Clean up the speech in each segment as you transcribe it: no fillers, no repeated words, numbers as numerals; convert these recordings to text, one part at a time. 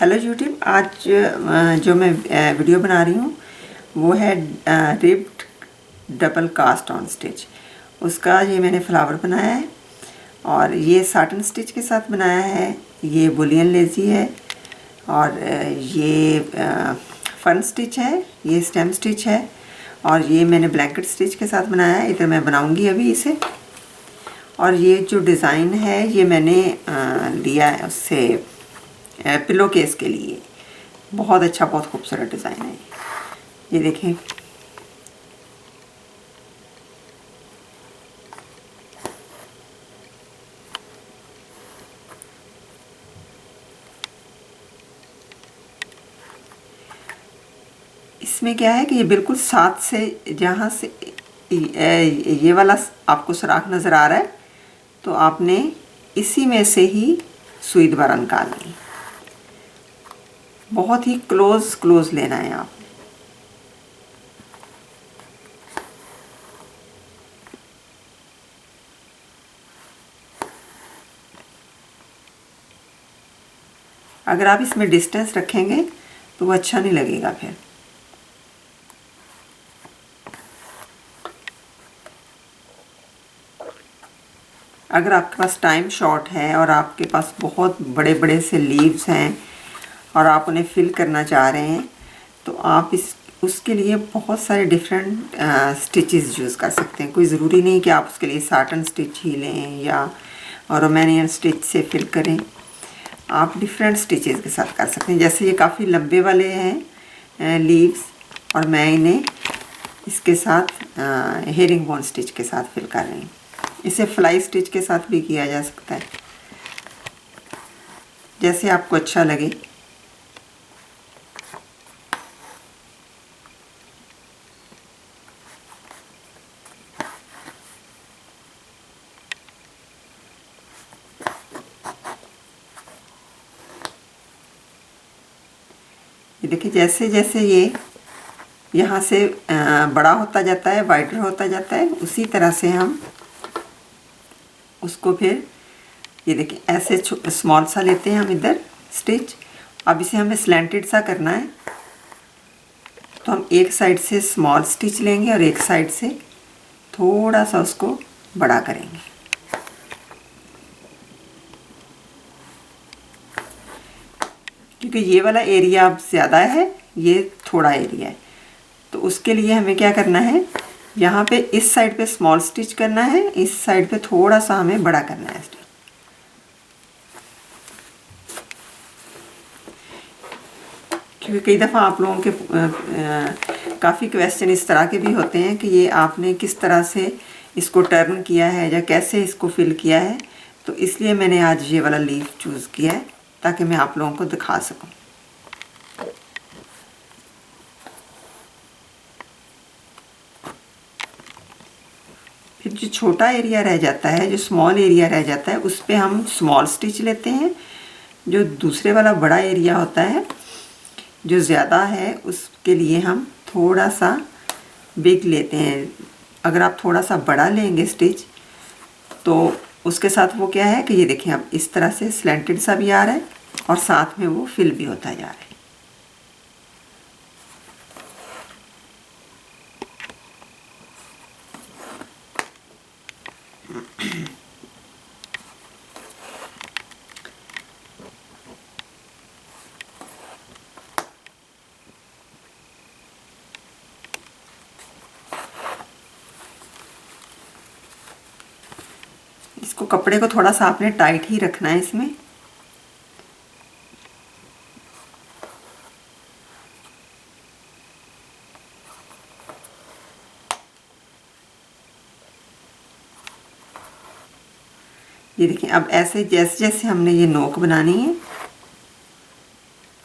Hello YouTube. आज जो मैं वीडियो बना रही हूँ वो है ribbed double cast on stitch. उसका ये मैंने फ्लावर बनाया है और ये साटन स्टिच के साथ बनाया है। ये बुलियन लेजी है और ये फन स्टिच है, ये स्टेम स्टिच है और ये मैंने ब्लैंकेट स्टिच के साथ बनाया है। इधर मैं बनाऊंगी अभी इसे। और ये जो डिज़ाइन है ये मैंने लिया है उससे पिलो केस के लिए। बहुत अच्छा, बहुत खूबसूरत डिज़ाइन है ये देखें। इसमें क्या है कि ये बिल्कुल साथ से, जहाँ से ये वाला आपको सुराख नज़र आ रहा है तो आपने इसी में से ही सुई दोबारा निकालनी। बहुत ही क्लोज लेना है आप। अगर आप इसमें डिस्टेंस रखेंगे तो वो अच्छा नहीं लगेगा फिर। अगर आपके पास टाइम शॉर्ट है और आपके पास बहुत बड़े बड़े से लीव्स हैं और आप उन्हें फिल करना चाह रहे हैं तो आप उसके लिए बहुत सारे डिफरेंट स्टिचेस यूज़ कर सकते हैं। कोई ज़रूरी नहीं कि आप उसके लिए साटन स्टिच ही लें या रोमानियन स्टिच से फिल करें। आप डिफरेंट स्टिचेस के साथ कर सकते हैं। जैसे ये काफ़ी लंबे वाले हैं लीव्स और मैं इन्हें इसके साथ हेरिंग बोन स्टिच के साथ फिल कर रही हूँ। इसे फ्लाई स्टिच के साथ भी किया जा सकता है, जैसे आपको अच्छा लगे। ये देखिए, जैसे जैसे ये यहाँ से बड़ा होता जाता है, वाइडर होता जाता है, उसी तरह से हम उसको फिर ये देखिए ऐसे स्मॉल सा लेते हैं हम इधर स्टिच। अब इसे हमें स्लैंटेड सा करना है तो हम एक साइड से स्मॉल स्टिच लेंगे और एक साइड से थोड़ा सा उसको बड़ा करेंगे। क्योंकि ये वाला एरिया अब ज़्यादा है, ये थोड़ा एरिया है, तो उसके लिए हमें क्या करना है, यहाँ पे इस साइड पे स्मॉल स्टिच करना है, इस साइड पे थोड़ा सा हमें बड़ा करना है स्टिच। क्योंकि कई दफ़ा आप लोगों के काफ़ी क्वेश्चन इस तरह के भी होते हैं कि ये आपने किस तरह से इसको टर्न किया है या कैसे इसको फिल किया है, तो इसलिए मैंने आज ये वाला लीफ चूज़ किया है ताकि मैं आप लोगों को दिखा सकूं। फिर जो छोटा एरिया रह जाता है, जो स्मॉल एरिया रह जाता है, उस पर हम स्मॉल स्टिच लेते हैं। जो दूसरे वाला बड़ा एरिया होता है जो ज़्यादा है, उसके लिए हम थोड़ा सा बिग लेते हैं। अगर आप थोड़ा सा बड़ा लेंगे स्टिच तो उसके साथ वो क्या है कि ये देखें, अब इस तरह से स्लैंटेड सा भी आ रहा है और साथ में वो फिल भी होता जा रहा है। इसको कपड़े को थोड़ा सा आपने टाइट ही रखना है इसमें। ये देखिए, अब ऐसे जैसे जैसे हमने ये नोक बनानी है,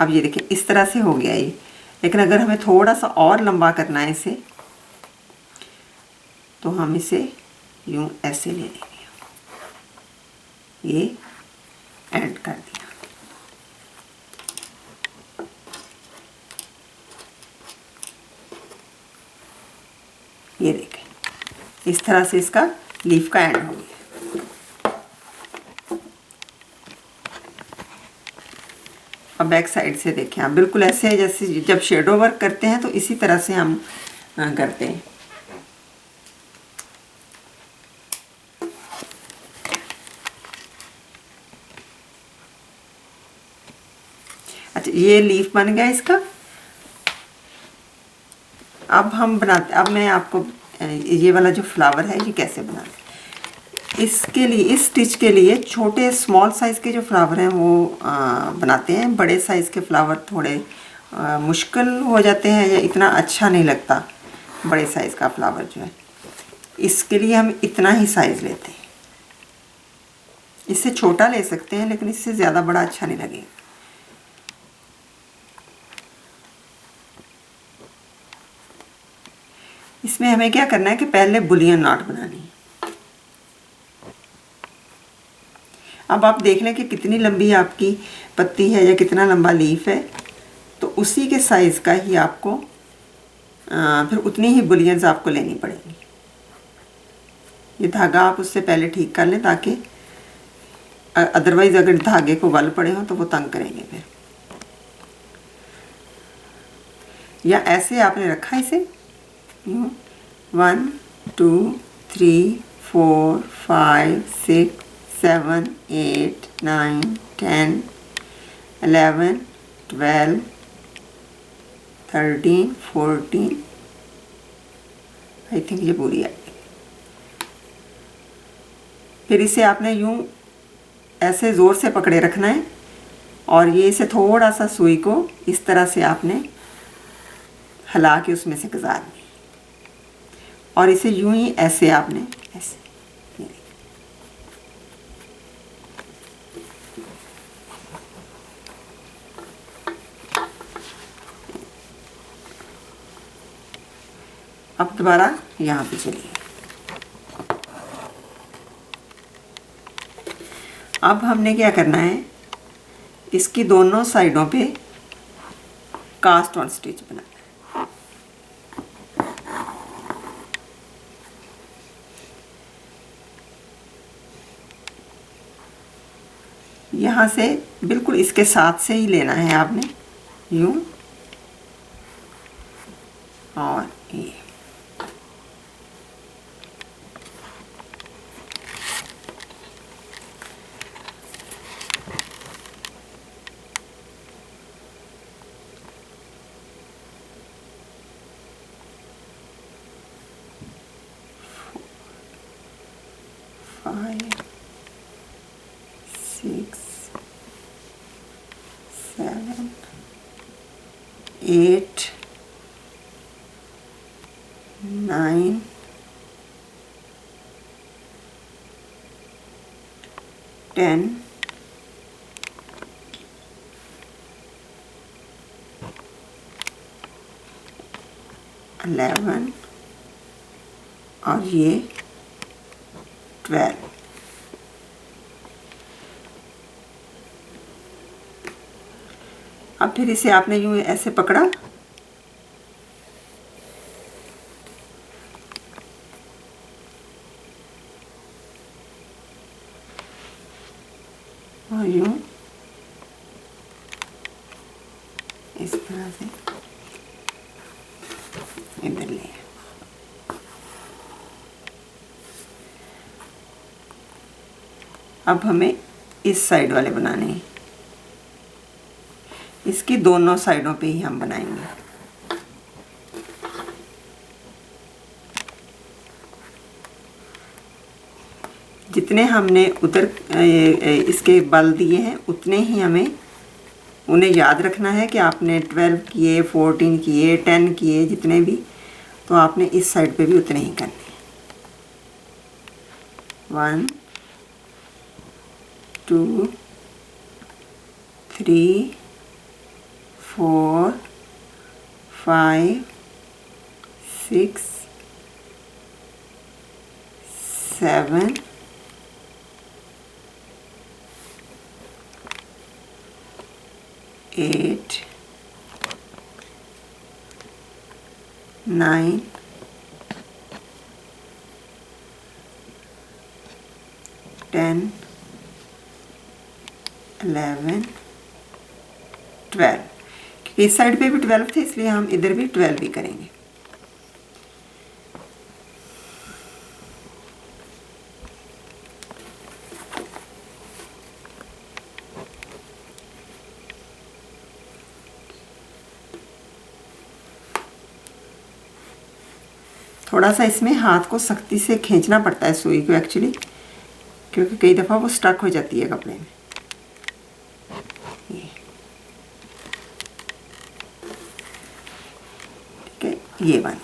अब ये देखिए इस तरह से हो गया ये। लेकिन अगर हमें थोड़ा सा और लंबा करना है इसे तो हम इसे यूं ऐसे ले लेंगे। ये ऐड कर दिया। ये देखें, इस तरह से इसका लीफ का एंड हो गया। अब बैक साइड से देखें आप, बिल्कुल ऐसे जैसे जब शेडो वर्क करते हैं तो इसी तरह से हम करते हैं। अच्छा, ये लीफ बन गया इसका। अब हम बनाते, अब मैं आपको ये वाला जो फ्लावर है ये कैसे बनाते हैं, इसके लिए, इस स्टिच के लिए छोटे स्मॉल साइज़ के जो फ्लावर हैं वो बनाते हैं। बड़े साइज़ के फ्लावर थोड़े मुश्किल हो जाते हैं या इतना अच्छा नहीं लगता बड़े साइज़ का फ्लावर जो है। इसके लिए हम इतना ही साइज़ लेते हैं। इससे छोटा ले सकते हैं लेकिन इससे ज़्यादा बड़ा अच्छा नहीं लगेगा। इसमें हमें क्या करना है कि पहले बुलियन नॉट बनानी है। अब आप देख लें कि कितनी लंबी आपकी पत्ती है या कितना लंबा लीफ है, तो उसी के साइज़ का ही आपको फिर उतनी ही बुलियंस आपको लेनी पड़ेगी। ये धागा आप उससे पहले ठीक कर लें ताकि अदरवाइज़ अगर धागे को वल पड़े हो तो वो तंग करेंगे फिर। या ऐसे आपने रखा इसे 1 2 3 4 5 6 7 8 9 10 11 12 13 14, आई थिंक ये पूरी है। फिर इसे आपने यूं ऐसे ज़ोर से पकड़े रखना है और ये इसे थोड़ा सा सुई को इस तरह से आपने हिला के उसमें से गुजारनी और इसे यूं ही ऐसे आपने ऐसे। अब दोबारा यहाँ पे चलिए। अब हमने क्या करना है, इसकी दोनों साइडों पे कास्ट ऑन स्टिच बनाना है। यहाँ से बिल्कुल इसके साथ से ही लेना है आपने, यूं और ये। Five, 6, 7, 8, 9, 10, 11 और ये 12। अब फिर इसे आपने यूं ऐसे पकड़ा और यूं इस तरह से इधर ले। अब हमें इस साइड वाले बनाने हैं, इसकी दोनों साइडों पे ही हम बनाएंगे। जितने हमने उधर इसके बल दिए हैं उतने ही हमें उन्हें याद रखना है कि आपने 12 किए, 14 किए, 10 किए, जितने भी, तो आपने इस साइड पे भी उतने ही करने हैं। 1 2 3 4 5 6 7 8 9 10 11 12, क्योंकि इस साइड पे भी 12 थे इसलिए हम इधर भी 12 ही करेंगे। थोड़ा सा इसमें हाथ को सख्ती से खींचना पड़ता है सुई को एक्चुअली, क्योंकि कई दफ़ा वो स्टक हो जाती है कपड़े में। ठीक है, ये बन।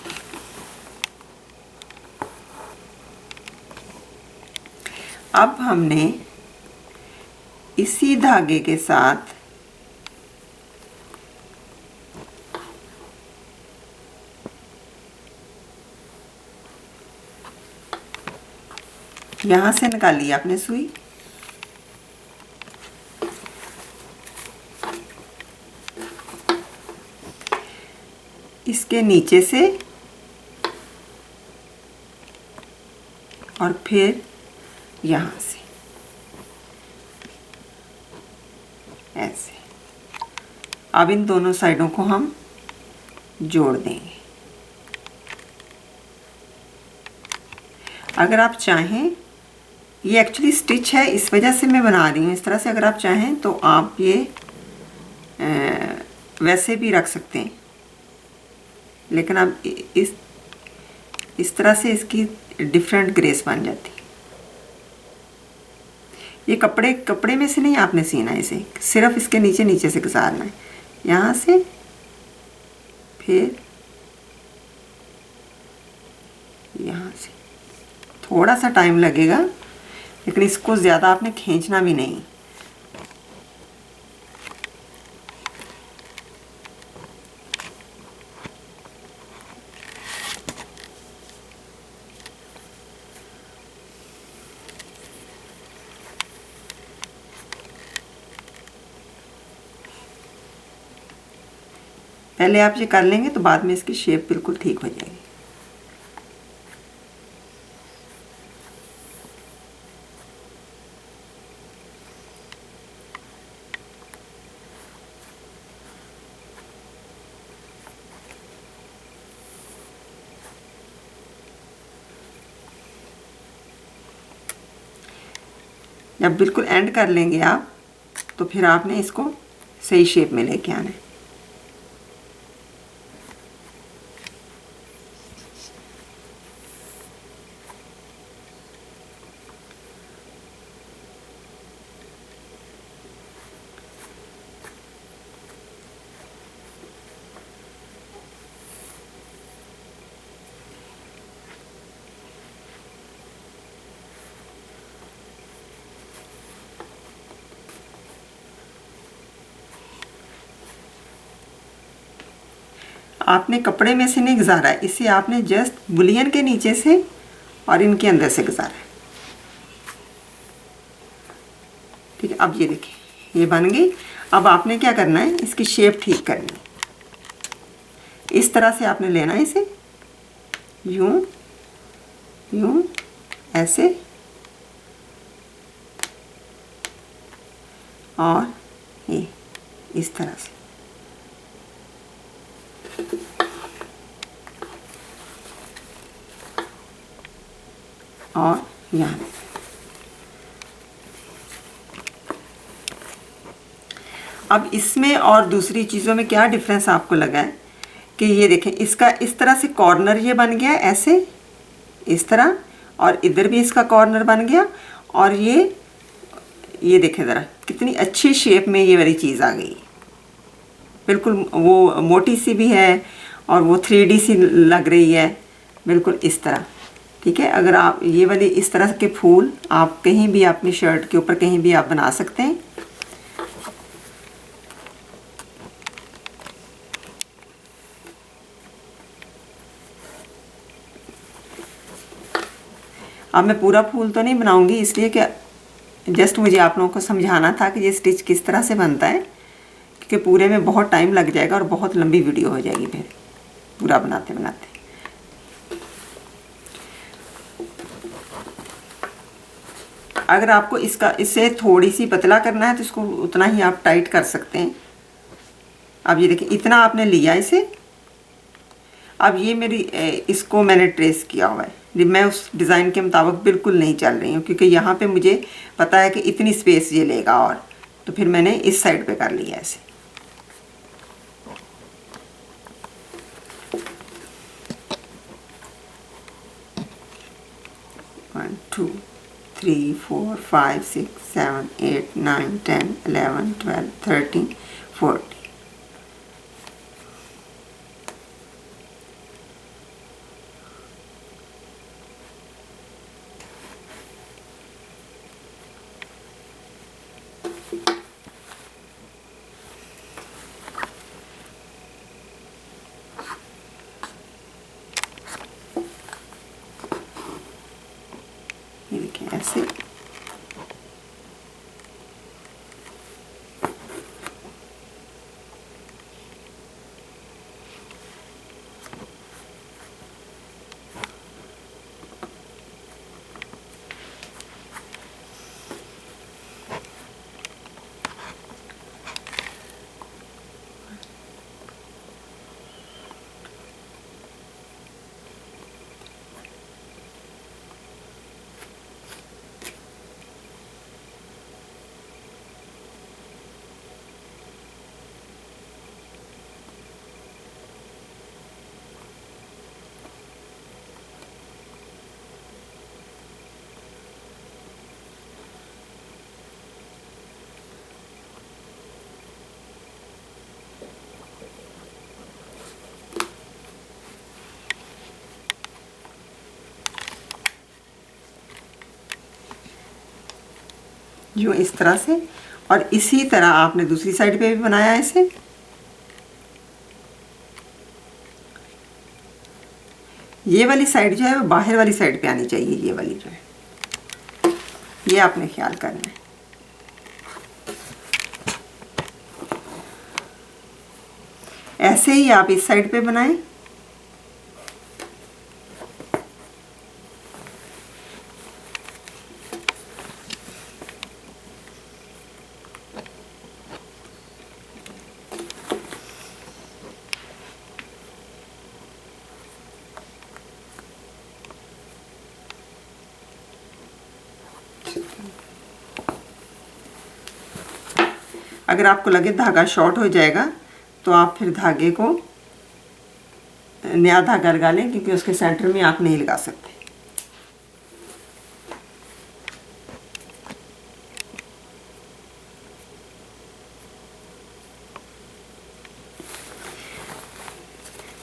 अब हमने इसी धागे के साथ यहाँ से निकाली आपने सुई, इसके नीचे से और फिर यहाँ से ऐसे। अब इन दोनों साइडों को हम जोड़ देंगे। अगर आप चाहें, ये एक्चुअली स्टिच है इस वजह से मैं बना रही हूँ इस तरह से, अगर आप चाहें तो आप ये वैसे भी रख सकते हैं, लेकिन अब इस तरह से इसकी डिफरेंट ग्रेस बन जाती है। ये कपड़े में से नहीं आपने सीना है, इसे सिर्फ इसके नीचे से गुजारना है, यहाँ से फिर यहाँ से। थोड़ा सा टाइम लगेगा, लेकिन इसको ज़्यादा आपने खींचना भी नहीं। पहले आप ये कर लेंगे तो बाद में इसकी शेप बिल्कुल ठीक हो जाएगी। जब बिल्कुल एंड कर लेंगे आप, तो फिर आपने इसको सही शेप में लेके आना है। आपने कपड़े में से नहीं गुजारा है, इसे आपने जस्ट बुलियन के नीचे से और इनके अंदर से गुजारा है। ठीक है, अब ये देखिए ये बन गई। अब आपने क्या करना है, इसकी शेप ठीक करनी है। इस तरह से आपने लेना है इसे, यूं यूं ऐसे, और ये इस तरह से। और यहाँ अब इसमें और दूसरी चीज़ों में क्या डिफरेंस आपको लगा है कि ये देखें, इसका इस तरह से कॉर्नर ये बन गया ऐसे, इस तरह, और इधर भी इसका कॉर्नर बन गया, और ये देखें ज़रा कितनी अच्छी शेप में ये वाली चीज़ आ गई। बिल्कुल वो मोटी सी भी है और वो 3D सी लग रही है, बिल्कुल इस तरह। ठीक है, अगर आप ये वाली इस तरह के फूल आप कहीं भी अपनी शर्ट के ऊपर कहीं भी आप बना सकते हैं। अब मैं पूरा फूल तो नहीं बनाऊंगी, इसलिए कि जस्ट मुझे आप लोगों को समझाना था कि ये स्टिच किस तरह से बनता है, क्योंकि पूरे में बहुत टाइम लग जाएगा और बहुत लंबी वीडियो हो जाएगी फिर पूरा बनाते बनाते। अगर आपको इससे थोड़ी सी पतला करना है तो इसको उतना ही आप टाइट कर सकते हैं, अब ये देखिए इतना आपने लिया इसे। अब ये मेरी इसको मैंने ट्रेस किया हुआ है, मैं उस डिज़ाइन के मुताबिक बिल्कुल नहीं चल रही हूँ, क्योंकि यहाँ पे मुझे पता है कि इतनी स्पेस ये लेगा, और तो फिर मैंने इस साइड पे कर लिया ऐसे। One two three four five six seven eight nine 10 11 12 13 14। ये देखिए ऐसे। यूँ इस तरह से, और इसी तरह आपने दूसरी साइड पे भी बनाया है इसे। ये वाली साइड जो है वो बाहर वाली साइड पे आनी चाहिए, ये वाली जो है, ये आपने ख्याल करना है। ऐसे ही आप इस साइड पे बनाएं। अगर आपको लगे धागा शॉर्ट हो जाएगा तो आप फिर धागे को नया धागा लगा लें, क्योंकि उसके सेंटर में आप नहीं लगा सकते।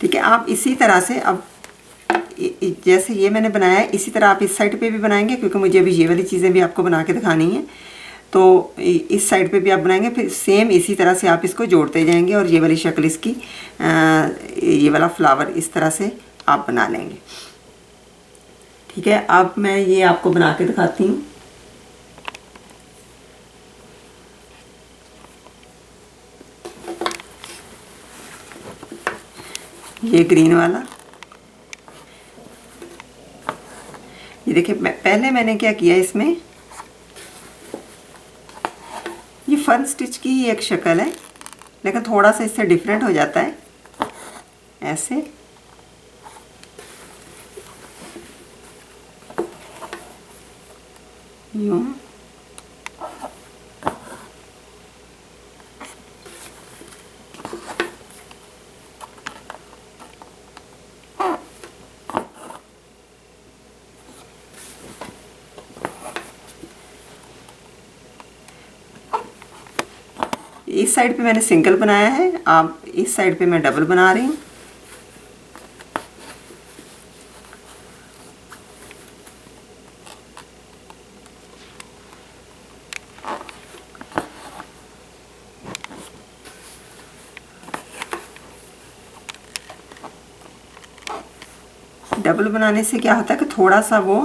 ठीक है, आप इसी तरह से अब जैसे ये मैंने बनाया है इसी तरह आप इस साइड पे भी बनाएंगे, क्योंकि मुझे अभी ये वाली चीज़ें भी आपको बना के दिखानी है। तो इस साइड पे भी आप बनाएंगे, फिर सेम इसी तरह से आप इसको जोड़ते जाएंगे, और ये वाली शक्ल इसकी ये वाला फ्लावर इस तरह से आप बना लेंगे। ठीक है, अब मैं ये आपको बना के दिखाती हूँ। ये ग्रीन वाला, ये देखिए पहले मैंने क्या किया, इसमें ये फन स्टिच की ही एक शक्ल है, लेकिन थोड़ा सा इससे डिफरेंट हो जाता है। ऐसे यूं, इस साइड पे मैंने सिंगल बनाया है, आप इस साइड पे मैं डबल बना रही हूँ। डबल बनाने से क्या होता है कि थोड़ा सा वो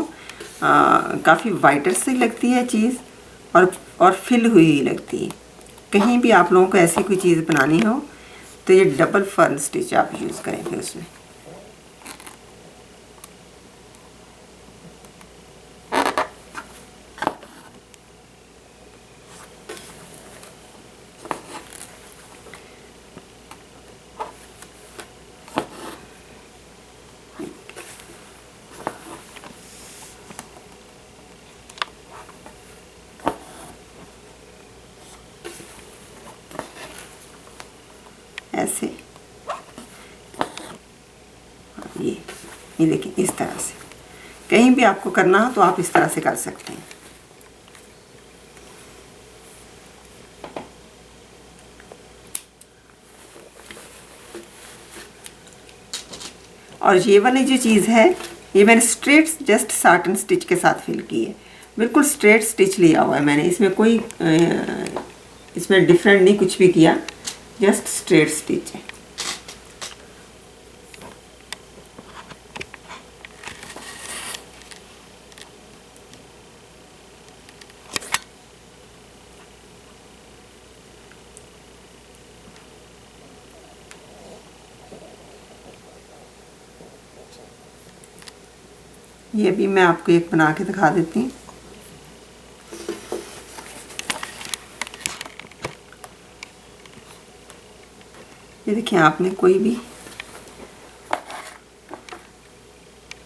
काफ़ी वाइटर सी लगती है चीज़, और फिल हुई लगती है। कहीं भी आप लोगों को ऐसी कोई चीज़ बनानी हो तो ये डबल फर्न स्टिच आप यूज़ करें फिर उसमें। ऐसे, ये देखिए इस तरह से। कहीं भी आपको करना हो तो आप इस तरह से कर सकते हैं। और ये वाली जो चीज़ है ये मैंने स्ट्रेट जस्ट साटन स्टिच के साथ फिल की है। बिल्कुल स्ट्रेट स्टिच लिया हुआ है मैंने, इसमें कोई इसमें डिफरेंट नहीं कुछ भी किया, जस्ट स्ट्रेट स्टिच है। ये भी मैं आपको एक बना के दिखा देती हूँ। ये देखिए, आपने कोई भी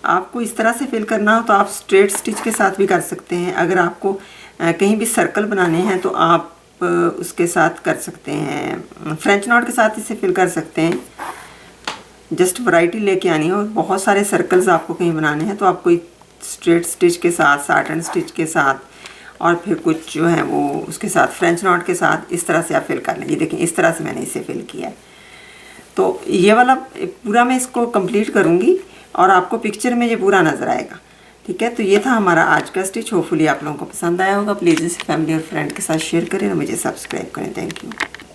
आपको इस तरह से फिल करना हो तो आप स्ट्रेट स्टिच के साथ भी कर सकते हैं। अगर आपको कहीं भी सर्कल बनाने हैं तो आप उसके साथ कर सकते हैं, फ्रेंच नॉट के साथ इसे फिल कर सकते हैं। जस्ट वैरायटी लेके आनी है और बहुत सारे सर्कल्स आपको कहीं बनाने हैं तो आपको स्ट्रेट स्टिच के साथ, साटन स्टिच के साथ, और फिर कुछ जो है वो उसके साथ फ्रेंच नॉट के साथ इस तरह से आप फिल कर लें। ये देखिए इस तरह से मैंने इसे फिल किया है। तो ये वाला पूरा मैं इसको कंप्लीट करूँगी और आपको पिक्चर में ये पूरा नज़र आएगा। ठीक है, तो ये था हमारा आज का स्टिच। होपफुली आप लोगों को पसंद आया होगा। प्लीज़ इसे फैमिली और फ्रेंड के साथ शेयर करें और मुझे सब्सक्राइब करें। Thank you.